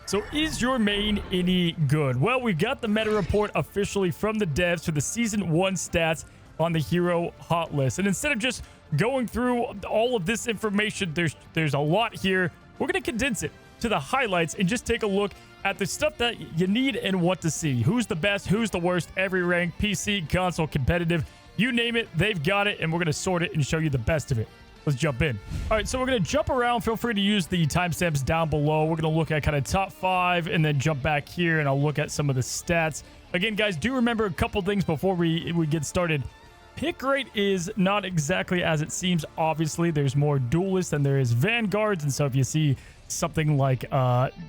So is your main any good? Well, we got the meta report officially from the devs for the Season 1 stats on the hero hot list. And instead of just going through all of this information, there's a lot here. We're going to condense it to the highlights and just take a look at the stuff that you need and want to see. Who's the best? Who's the worst? Every rank, PC, console, competitive, you name it, they've got it, and we're going to sort it and show you the best of it. Let's jump in. All right, so we're going to jump around. Feel free to use the timestamps down below. We're going to look at kind of top 5 and then jump back here, and I'll look at some of the stats. Again, guys, do remember a couple things before we get started. Pick rate is not exactly as it seems. Obviously, there's more duelists than there is vanguards, and so if you see something like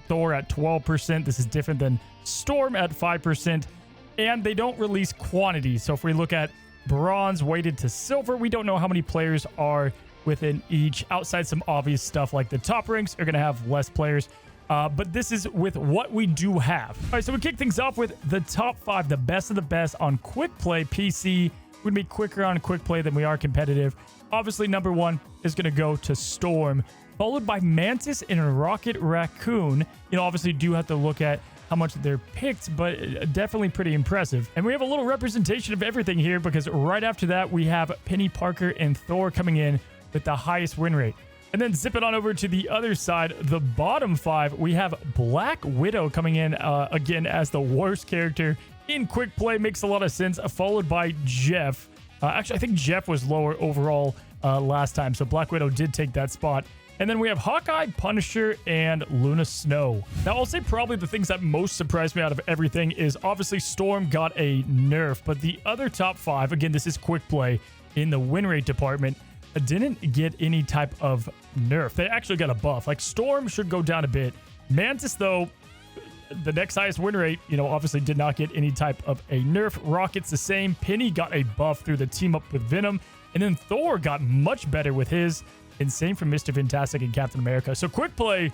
Thor at 12%, this is different than Storm at 5%, and they don't release quantity. So if we look at bronze weighted to silver, we don't know how many players are within each. Outside some obvious stuff like the top ranks are going to have less players, but this is with what we do have. All right, so we kick things off with the top 5, the best of the best on quick play PC. We're going to be quicker on quick play than we are competitive. Obviously, number 1 is going to go to Storm, followed by Mantis and Rocket Raccoon. You know, obviously do have to look at how much they're picked, but definitely pretty impressive. And we have a little representation of everything here because right after that, we have Penny Parker and Thor coming in with the highest win rate. And then zip it on over to the other side, the bottom 5, we have Black Widow coming in again as the worst character in quick play. Makes a lot of sense, followed by Jeff. Actually, I think Jeff was lower overall last time, so Black Widow did take that spot. And then we have Hawkeye, Punisher, and Luna Snow. Now, I'll say probably the things that most surprised me out of everything is obviously Storm got a nerf, but the other top 5, again, this is quick play in the win rate department, didn't get any type of nerf. They actually got a buff. Like, Storm should go down a bit. Mantis, though, the next highest win rate, you know, obviously did not get any type of a nerf. Rocket's the same. Penny got a buff through the team up with Venom. And then Thor got much better with his. And same for Mr. Fantastic and Captain America. So quick play,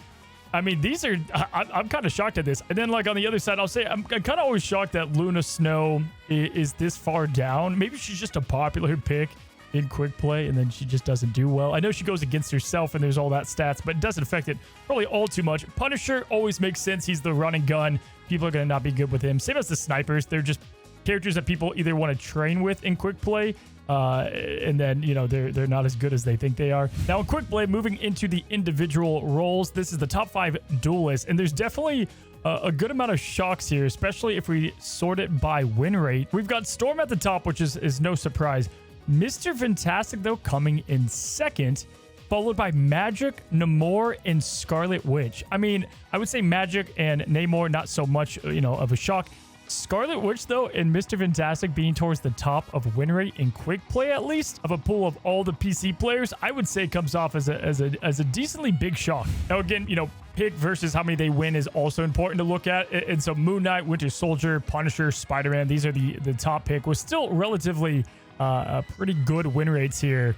I mean, these are, I'm kind of shocked at this. And then like on the other side, I'll say I'm kind of always shocked that Luna Snow is this far down. Maybe she's just a popular pick in quick play and then she just doesn't do well. I know she goes against herself and there's all that stats, but it doesn't affect it probably all too much. Punisher always makes sense. He's the running gun. People are going to not be good with him. Same as the snipers. They're just characters that people either want to train with in quick play, and then, you know, they're not as good as they think they are. Now, in quick play, moving into the individual roles, this is the top 5 duelists, and there's definitely a good amount of shocks here, especially if we sort it by win rate. We've got Storm at the top, which is no surprise. Mr. Fantastic, though, coming in second, followed by Magic, Namor, and Scarlet Witch. I mean, I would say Magic and Namor, not so much, you know, of a shock. Scarlet Witch, though, and Mr. Fantastic being towards the top of win rate in quick play, at least, of a pool of all the PC players, I would say comes off as a decently big shock. Now, again, you know, pick versus how many they win is also important to look at. And so Moon Knight, Winter Soldier, Punisher, Spider-Man, these are the top pick with still relatively pretty good win rates here.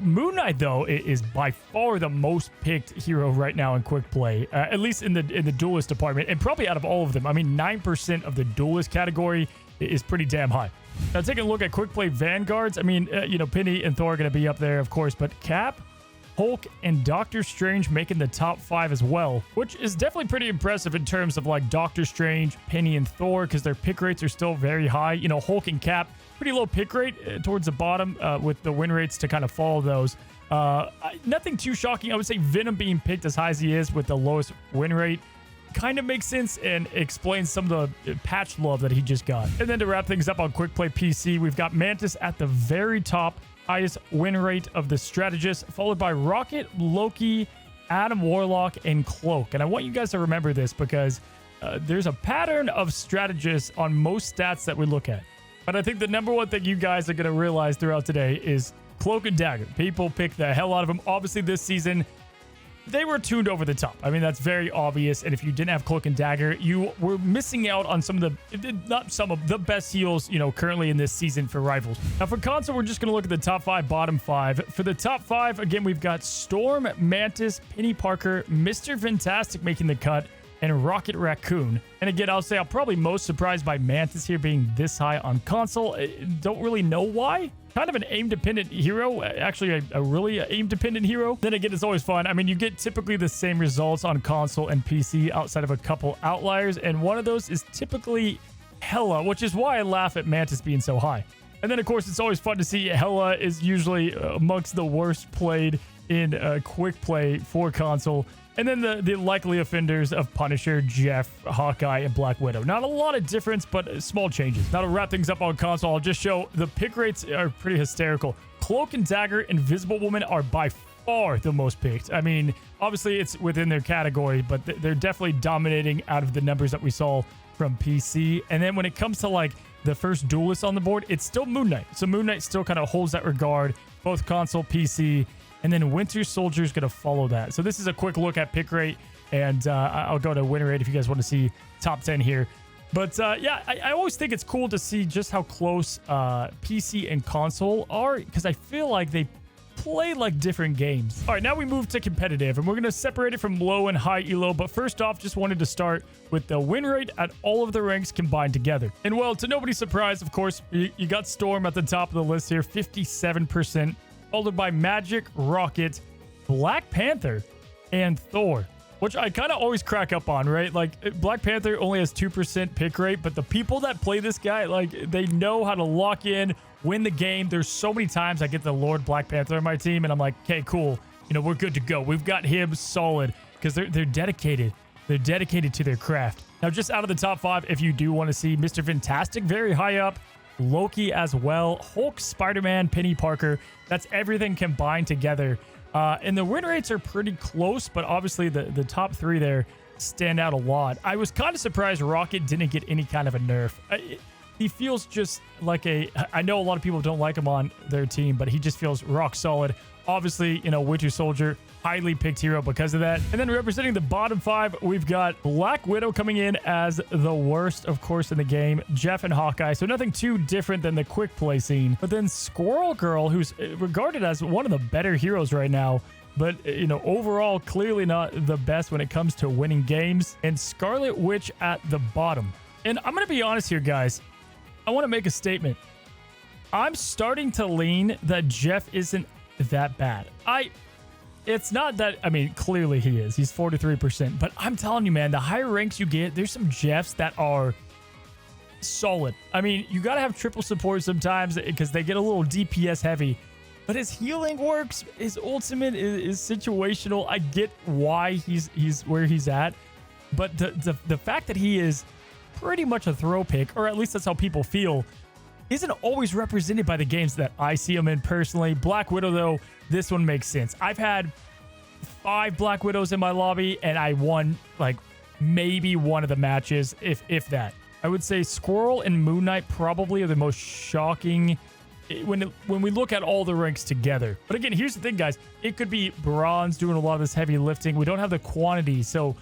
Moon Knight, though, is by far the most picked hero right now in quick play, at least in the duelist department, and probably out of all of them. I mean, 9% of the duelist category is pretty damn high. Now, taking a look at quick play vanguards, I mean, you know, Penny and Thor are going to be up there, of course, but Cap, Hulk, and Doctor Strange making the top 5 as well, which is definitely pretty impressive in terms of like Doctor Strange, Penny, and Thor, because their pick rates are still very high. You know, Hulk and Cap, pretty low pick rate towards the bottom with the win rates to kind of follow those. Nothing too shocking. I would say Venom being picked as high as he is with the lowest win rate kind of makes sense and explains some of the patch love that he just got. And then to wrap things up on quick play PC, we've got Mantis at the very top, highest win rate of the strategist, followed by Rocket, Loki, Adam Warlock, and Cloak. And I want you guys to remember this because there's a pattern of strategists on most stats that we look at. But I think the number one thing you guys are going to realize throughout today is Cloak and Dagger. People pick the hell out of them. Obviously, this season, they were tuned over the top. I mean, that's very obvious. And if you didn't have Cloak and Dagger, you were missing out on some of the, not some of the best heals, you know, currently in this season for rivals. Now, for console, we're just going to look at the top 5, bottom 5. For the top 5, again, we've got Storm, Mantis, Penny Parker, Mr. Fantastic making the cut, and Rocket Raccoon. And again, I'll say I'm probably most surprised by Mantis here being this high on console. I don't really know why. Kind of an aim-dependent hero, actually a really aim-dependent hero. Then again, it's always fun. I mean, you get typically the same results on console and PC outside of a couple outliers, and one of those is typically Hella, which is why I laugh at Mantis being so high. And then, of course, it's always fun to see Hella is usually amongst the worst played in quick play for console. And then the likely offenders of Punisher, Jeff, Hawkeye, and Black Widow. Not a lot of difference, but small changes. Now to wrap things up on console, I'll just show the pick rates are pretty hysterical. Cloak and Dagger, Invisible Woman are by far the most picked. I mean, obviously it's within their category, but they're definitely dominating out of the numbers that we saw from PC. And then when it comes to like the first duelist on the board, it's still Moon Knight. So Moon Knight still kind of holds that regard, both console, PC, and then Winter Soldier is going to follow that. So this is a quick look at pick rate, and I'll go to win rate if you guys want to see top 10 here. But yeah, I always think it's cool to see just how close PC and console are, because I feel like they play like different games. All right, now we move to competitive, and we're going to separate it from low and high elo. But first off, just wanted to start with the win rate at all of the ranks combined together. And well, to nobody's surprise, of course, you got Storm at the top of the list here, 57%. Followed by Magic, Rocket, Black Panther, and Thor, which I kind of always crack up on, right? Like, Black Panther only has 2% pick rate, but the people that play this guy, like, they know how to lock in, win the game. There's so many times I get the Lord Black Panther on my team, and I'm like, okay, cool. You know, we're good to go. We've got him solid, because they're dedicated. They're dedicated to their craft. Now, just out of the top 5, if you do want to see Mr. Fantastic very high up, Loki as well, Hulk, Spider-Man, Penny Parker. That's everything combined together. And the win rates are pretty close, but obviously the top 3 there stand out a lot. I was kind of surprised Rocket didn't get any kind of a nerf. He feels just like I know a lot of people don't like him on their team, but he just feels rock solid. Obviously, you know, Winter Soldier, highly picked hero because of that. And then representing the bottom 5, we've got Black Widow coming in as the worst, of course, in the game. Jeff and Hawkeye, so nothing too different than the quick play scene. But then Squirrel Girl, who's regarded as one of the better heroes right now, but, you know, overall, clearly not the best when it comes to winning games. And Scarlet Witch at the bottom. And I'm going to be honest here, guys. I want to make a statement. I'm starting to lean that Jeff isn't that bad. It's not that, I mean, clearly he is. He's 43%. But I'm telling you, man, the higher ranks you get, there's some Jeffs that are solid. I mean, you got to have triple support sometimes because they get a little DPS heavy. But his healing works. His ultimate is situational. I get why he's where he's at. But the fact that he is pretty much a throw pick, or at least that's how people feel, isn't always represented by the games that I see him in personally. Black Widow, though, this one makes sense. I've had 5 Black Widows in my lobby, and I won, like, maybe one of the matches, if that. I would say Squirrel and Moon Knight probably are the most shocking when we look at all the ranks together. But again, here's the thing, guys. It could be Bronze doing a lot of this heavy lifting. We don't have the quantity, so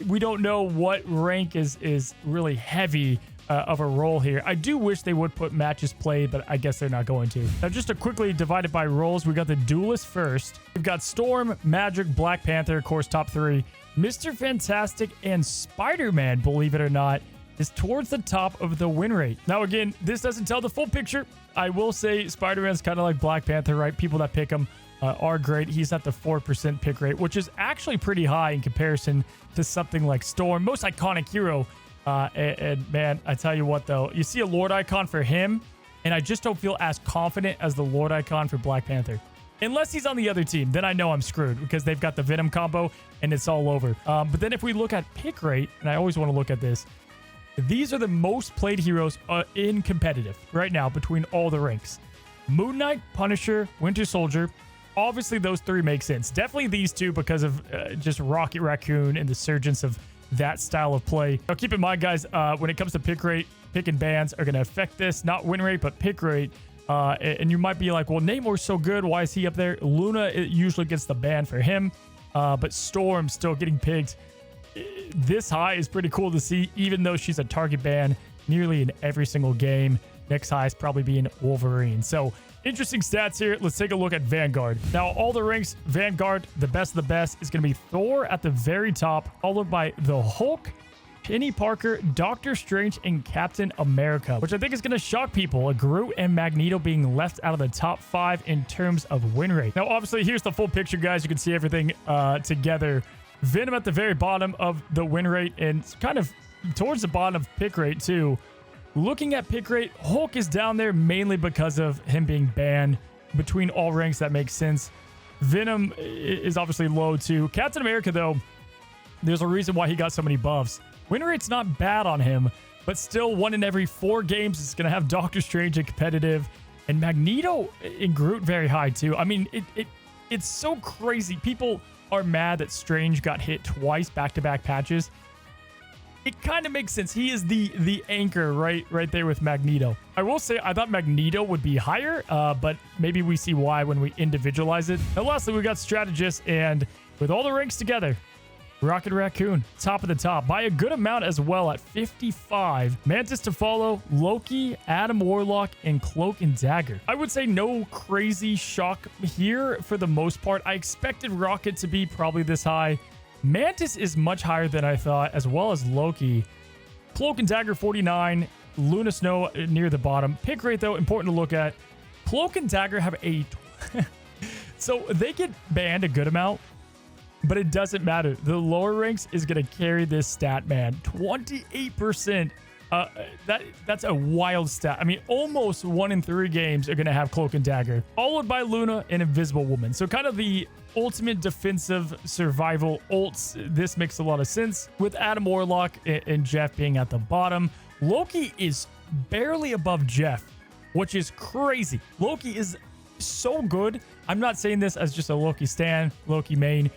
we don't know what rank is really heavy of a role here. I do wish they would put matches played, but I guess they're not going to. Now, just to quickly divide it by roles, we got the Duelist first. We've got Storm, Magic, Black Panther, of course, top 3. Mr. Fantastic and Spider-Man, believe it or not, is towards the top of the win rate. Now, again, this doesn't tell the full picture. I will say Spider-Man's kind of like Black Panther, right? People that pick him are great. He's at the 4% pick rate, which is actually pretty high in comparison to something like Storm, most iconic hero. And man, I tell you what, though, you see a Lord icon for him, and I just don't feel as confident as the Lord icon for Black Panther. Unless he's on the other team, then I know I'm screwed because they've got the Venom combo and it's all over. But then if we look at pick rate, and I always want to look at this, these are the most played heroes in competitive right now between all the ranks. Moon Knight, Punisher, Winter Soldier. Obviously, those 3 make sense. Definitely these 2 because of just Rocket Raccoon and the surgence of that style of play. Now, keep in mind, guys, when it comes to pick rate, pick and bans are going to affect this. Not win rate, but pick rate. And you might be like, well, Namor's so good. Why is he up there? Luna, it usually gets the ban for him. But Storm still getting picked this high is pretty cool to see, even though she's a target ban nearly in every single game. Next highest probably being Wolverine. So Interesting stats here. Let's take a look at Vanguard. Now, all the ranks, Vanguard, the best of the best, is going to be Thor at the very top, followed by the Hulk, Penny Parker, Doctor Strange, and Captain America, which I think is going to shock people. Groot and Magneto being left out of the top 5 in terms of win rate. Now, obviously, here's the full picture, guys. You can see everything together. Venom at the very bottom of the win rate and kind of towards the bottom of pick rate, too. Looking at pick rate, Hulk is down there mainly because of him being banned. Between all ranks, that makes sense. Venom is obviously low, too. Captain America, though, there's a reason why he got so many buffs. Win rate's not bad on him, but still 1 in every 4 games is going to have Doctor Strange in competitive. And Magneto and Groot very high, too. I mean, it's so crazy. People are mad that Strange got hit twice back-to-back patches. It kind of makes sense. He is the anchor right there with Magneto. I will say I thought Magneto would be higher, but maybe we see why when we individualize it. And lastly, we got Strategist, and with all the ranks together, Rocket Raccoon, top of the top, by a good amount as well at 55. Mantis to follow, Loki, Adam Warlock, and Cloak and Dagger. I would say no crazy shock here for the most part. I expected Rocket to be probably this high. Mantis is much higher than I thought, as well as Loki. Cloak and Dagger 49, Luna Snow near the bottom. Pick rate, though, important to look at. Cloak and Dagger have a... so they get banned a good amount, but it doesn't matter. The lower ranks is going to carry this stat, man. 28%. That's a wild stat. I mean, almost 1 in 3 games are going to have Cloak and Dagger, followed by Luna and Invisible Woman. So kind of the ultimate defensive survival ults. This makes a lot of sense with Adam Warlock and Jeff being at the bottom. Loki is barely above Jeff, which is crazy. Loki is so good. I'm not saying this as just a Loki stan, Loki main.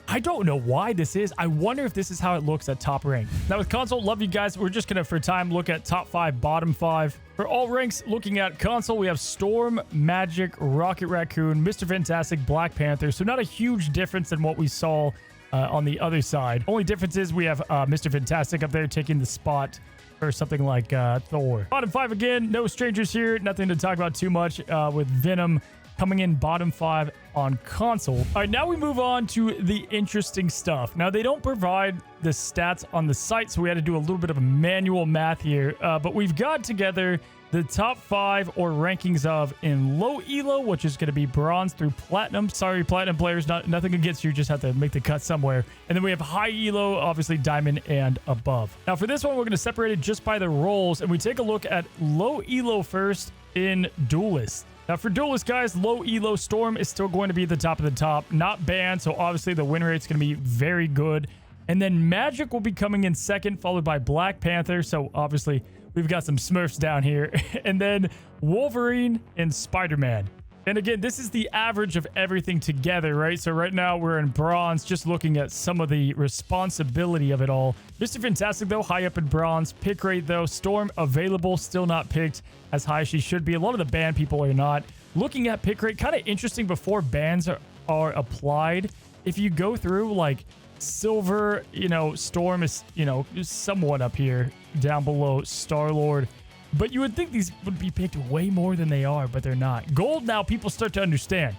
I don't know why this is. I wonder if this is how it looks at top rank. Now with console, love you guys. We're just going to, for time, look at top 5, bottom 5. For all ranks, looking at console, we have Storm, Magic, Rocket Raccoon, Mr. Fantastic, Black Panther. So not a huge difference than what we saw on the other side. Only difference is we have Mr. Fantastic up there taking the spot or something like Thor. Bottom 5 again, no strangers here. Nothing to talk about too much with Venom coming in bottom 5 on console. All right, now we move on to the interesting stuff. Now, they don't provide the stats on the site, so we had to do a little bit of a manual math here, but we've got together the top 5 or rankings of in low elo, which is going to be bronze through platinum. Sorry, platinum players, nothing against you, just have to make the cut somewhere. And then we have high elo, obviously diamond and above. Now, for this one, we're going to separate it just by the roles, and we take a look at low elo first in Duelist. Now, for Duelist, guys, low elo Storm is still going to be at the top of the top. Not banned, so obviously the win rate's going to be very good. And then Magic will be coming in second, followed by Black Panther. So obviously we've got some Smurfs down here. And then Wolverine and Spider-Man. And again, this is the average of everything together, right? So right now we're in bronze, just looking at some of the responsibility of it all. Mr. Fantastic, though, high up in bronze. Pick rate, though, Storm available, still not picked as high as she should be. A lot of the banned people are not. Looking at pick rate, kind of interesting before bans are applied. If you go through, like, Silver, Storm is, somewhat up here, down below Star-Lord. But you would think these would be picked way more than they are, but they're not. Gold, now people start to understand.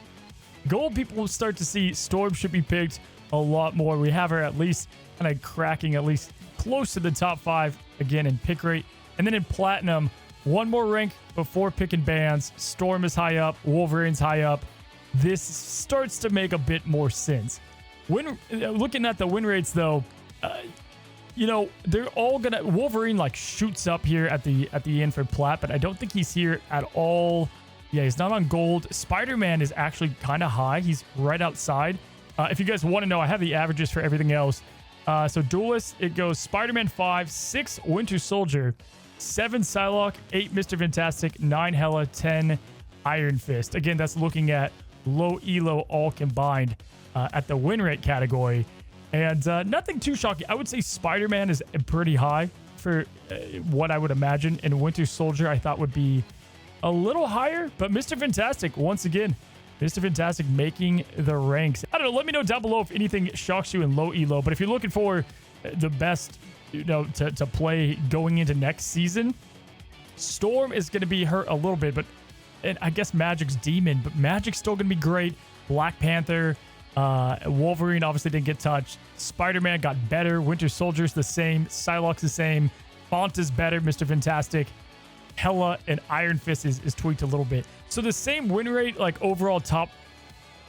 Gold, people will start to see Storm should be picked a lot more. We have her at least kind of cracking at least close to the top 5 again in pick rate. And then in Platinum, one more rank before picking bans. Storm is high up. Wolverine's high up. This starts to make a bit more sense. When looking at the win rates, though, they're all gonna... Wolverine, like, shoots up here at the end for plat, but I don't think he's here at all. Yeah, he's not on gold. Spider-Man is actually kind of high. He's right outside. If you guys want to know, I have the averages for everything else. So Duelist, it goes Spider-Man 5, 6 Winter Soldier, 7 Psylocke, 8 Mr. Fantastic, 9 Hela, 10 Iron Fist. Again, that's looking at low elo all combined at the win rate category. And nothing too shocking. I would say Spider-Man is pretty high for what I would imagine. And Winter Soldier, I thought would be a little higher. But Mr. Fantastic, once again, Mr. Fantastic making the ranks. I don't know. Let me know down below if anything shocks you in low elo. But if you're looking for the best, to play going into next season, Storm is going to be hurt a little bit. But and I guess Magic's Demon, but Magic's still going to be great. Black Panther, Wolverine obviously didn't get touched. Spider-Man got better. Winter Soldier's the same. Psylocke's the same. Font is better. Mr. Fantastic. Hela and Iron Fist is tweaked a little bit. So the same win rate, like overall top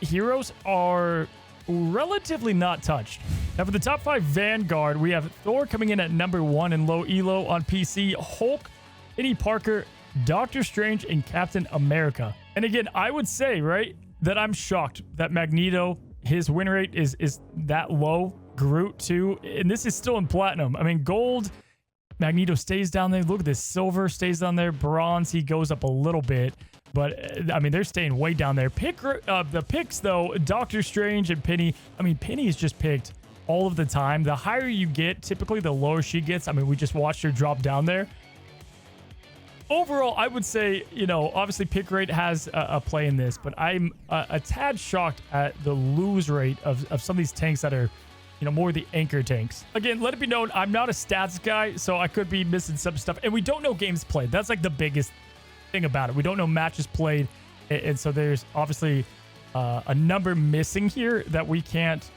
heroes are relatively not touched. Now for the top 5 Vanguard, we have Thor coming in at number 1 in low elo on PC, Hulk, Eddie Parker, Doctor Strange, and Captain America. And again, I would say, right, that I'm shocked that Magneto, his win rate is that low. Groot too, and this is still in platinum. I mean, gold, Magneto stays down there. Look at this, silver stays down there. Bronze, he goes up a little bit, but I mean, they're staying way down there. The picks though, Doctor Strange and Penny. I mean, Penny is just picked all of the time. The higher you get, typically the lower she gets. I mean, we just watched her drop down there. Overall, I would say, you know, obviously pick rate has a play in this, but I'm a tad shocked at the lose rate of some of these tanks that are, you know, more the anchor tanks. Again, let it be known, I'm not a stats guy, so I could be missing some stuff. And we don't know games played. That's like the biggest thing about it. We don't know matches played. And so there's obviously a number missing here that we can't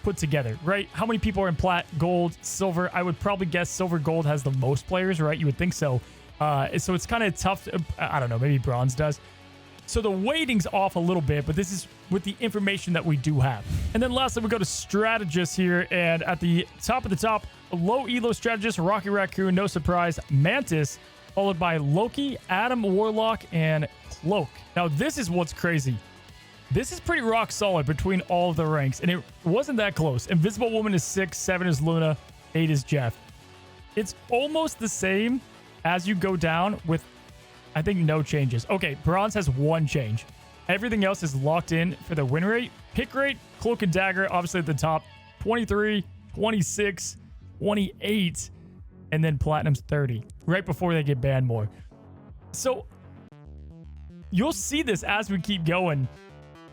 put together, right? How many people are in plat, gold, silver? I would probably guess silver, gold has the most players, right? You would think so. So it's kind of tough. I don't know, maybe bronze does. So the weighting's off a little bit, but this is with the information that we do have. And then lastly, we go to Strategist here. And at the top of the top, Low Elo Strategist, Rocky Raccoon, no surprise, Mantis, followed by Loki, Adam Warlock, and Cloak. Now, this is what's crazy. This is pretty rock solid between all of the ranks, and it wasn't that close. Invisible Woman is 6, 7 is Luna, 8 is Jeff. It's almost the same as you go down with, I think, no changes. Okay, Bronze has 1 change. Everything else is locked in for the win rate. Pick rate, Cloak and Dagger, obviously at the top, 23, 26, 28, and then Platinum's 30, right before they get banned more. So you'll see this as we keep going.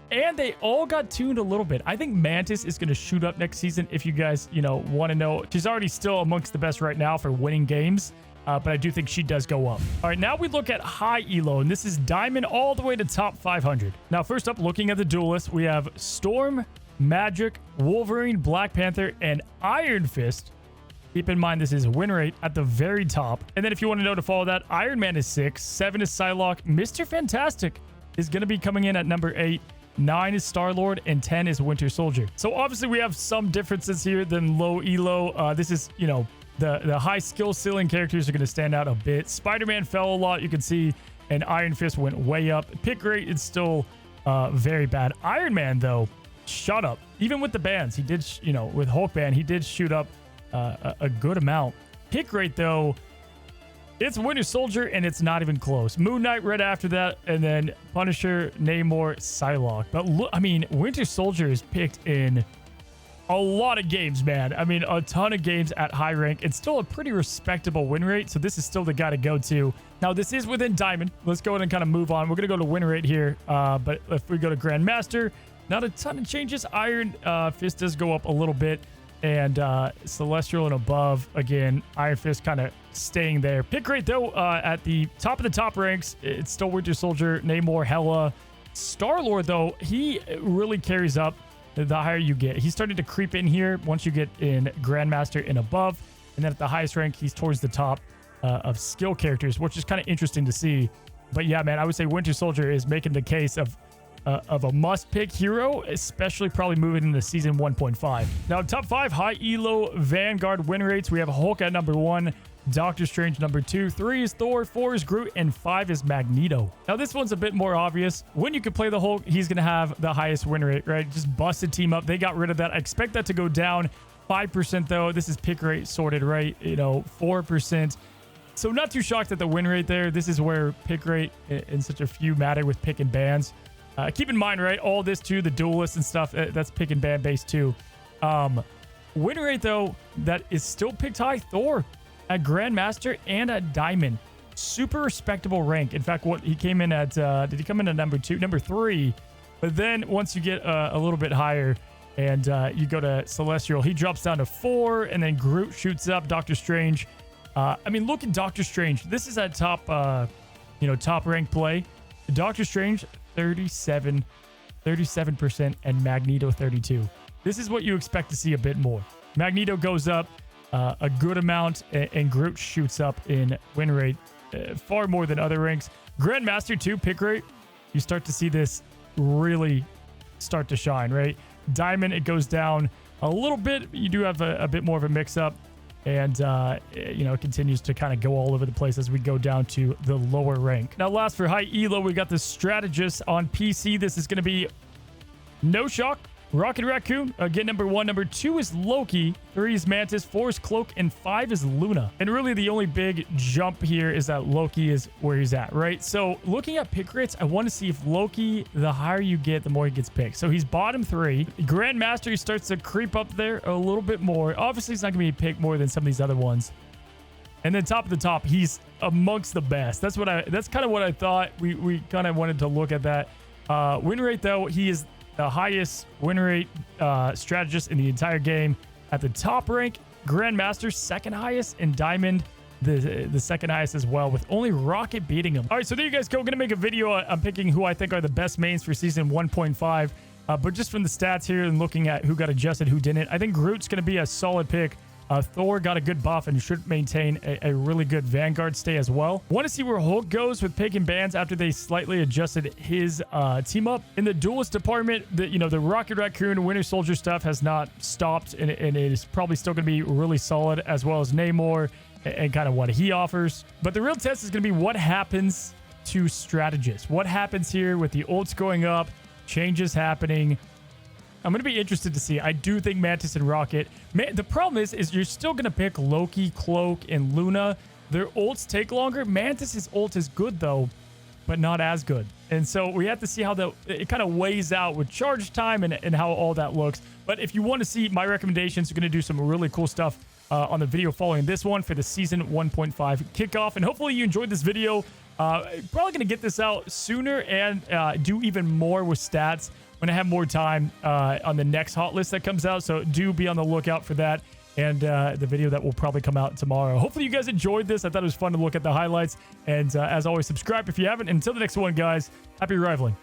And they all got tuned a little bit. I think Mantis is going to shoot up next season if you guys, you know, want to know. She's already still amongst the best right now for winning games. But I do think she does go up. All right, now we look at high elo, and this is diamond all the way to top 500. Now, first up, looking at the duelist, we have Storm, Magic, Wolverine, Black Panther, and Iron Fist. Keep in mind, this is win rate at the very top. And then if you want to know to follow that, Iron Man is 6, 7 is Psylocke, Mr. Fantastic is going to be coming in at number 8, 9 is Star-Lord, and 10 is Winter Soldier. So obviously we have some differences here than low elo. This is, you know, the high skill ceiling characters are going to stand out a bit. Spider-Man fell a lot, you can see, and Iron Fist went way up. Pick rate is still very bad. Iron Man, though, shot up. Even with the bans, he did, you know, with Hulk ban, he did shoot up a good amount. Pick rate, though, it's Winter Soldier, and it's not even close. Moon Knight right after that, and then Punisher, Namor, Psylocke. But look, I mean, Winter Soldier is picked in a lot of games, man. I mean, a ton of games at high rank. It's still a pretty respectable win rate, so this is still the guy to go to. Now, this is within Diamond. Let's go ahead and kind of move on. We're going to go to win rate here, but if we go to Grandmaster, not a ton of changes. Iron Fist does go up a little bit, and Celestial and above, again, Iron Fist kind of staying there. Pick rate, though, at the top of the top ranks, it's still Winter Soldier, Namor, Hela. Star-Lord, though, he really carries up the higher you get. He's starting to creep in here once you get in Grandmaster and above. And then at the highest rank, he's towards the top of skill characters, which is kind of interesting to see. But yeah, man, I would say Winter Soldier is making the case of a must-pick hero, especially probably moving into Season 1.5. Now, top 5 high elo Vanguard win rates. We have Hulk at number 1, Doctor Strange number 2, 3 is Thor, 4 is Groot, and 5 is Magneto. Now, this one's a bit more obvious. When you can play the Hulk, he's going to have the highest win rate, right? Just busted team up. They got rid of that. I expect that to go down 5%, though. This is pick rate sorted, right? You know, 4%. So not too shocked at the win rate there. This is where pick rate and such a few matter with pick and bans. Keep in mind, right, all this too, the duelist and stuff, that's pick and ban based too. Win rate, though, that is still picked high. Thor at Grandmaster and at Diamond. Super respectable rank. In fact, what he came in at, did he come in at number 2? Number 3. But then once you get a little bit higher and you go to Celestial, he drops down to 4, and then Groot shoots up. Doctor Strange. I mean, look at Doctor Strange. This is at top, top rank play. Doctor Strange, 37%, and Magneto, 32%. This is what you expect to see a bit more. Magneto goes up a good amount, and Groot shoots up in win rate far more than other ranks. Grandmaster 2 pick rate, you start to see this really start to shine, right? Diamond, it goes down a little bit. You do have a bit more of a mix-up, and it continues to kind of go all over the place as we go down to the lower rank. Now, last for high elo, we got the Strategist on PC. This is going to be no shock. Rocket Raccoon, again, number 1. Number 2 is Loki. 3 is Mantis. 4 is Cloak. And 5 is Luna. And really, the only big jump here is that Loki is where he's at, right? So, looking at pick rates, I want to see if Loki, the higher you get, the more he gets picked. So, he's bottom 3. Grandmaster, he starts to creep up there a little bit more. Obviously, he's not going to be picked more than some of these other ones. And then top of the top, he's amongst the best. That's kind of what I thought. We kind of wanted to look at that. Win rate, though, he is the highest win rate strategist in the entire game. At the top rank, Grandmaster, second highest, and Diamond, the second highest as well, with only Rocket beating him. All right, so there you guys go. I'm going to make a video. I'm picking who I think are the best mains for season 1.5. But just from the stats here and looking at who got adjusted, who didn't, I think Groot's going to be a solid pick. Thor got a good buff and should maintain a really good Vanguard stay as well. Want to see where Hulk goes with picking bans after they slightly adjusted his team up. In the Duelist department, the Rocket Raccoon Winter Soldier stuff has not stopped, and it is probably still going to be really solid, as well as Namor and kind of what he offers. But the real test is going to be what happens to Strategist. What happens here with the ults going up, changes happening. I'm going to be interested to see. I do think Mantis and Rocket. The problem is you're still going to pick Loki, Cloak, and Luna. Their ults take longer. Mantis's ult is good, though, but not as good. And so we have to see how it kind of weighs out with charge time and how all that looks. But if you want to see my recommendations, we're going to do some really cool stuff on the video following this one for the Season 1.5 kickoff. And hopefully you enjoyed this video. Probably going to get this out sooner and do even more with stats when I have more time on the next hot list that comes out. So do be on the lookout for that, and the video that will probably come out tomorrow. Hopefully you guys enjoyed this. I thought it was fun to look at the highlights. And as always, subscribe if you haven't. Until the next one, guys, happy rivaling.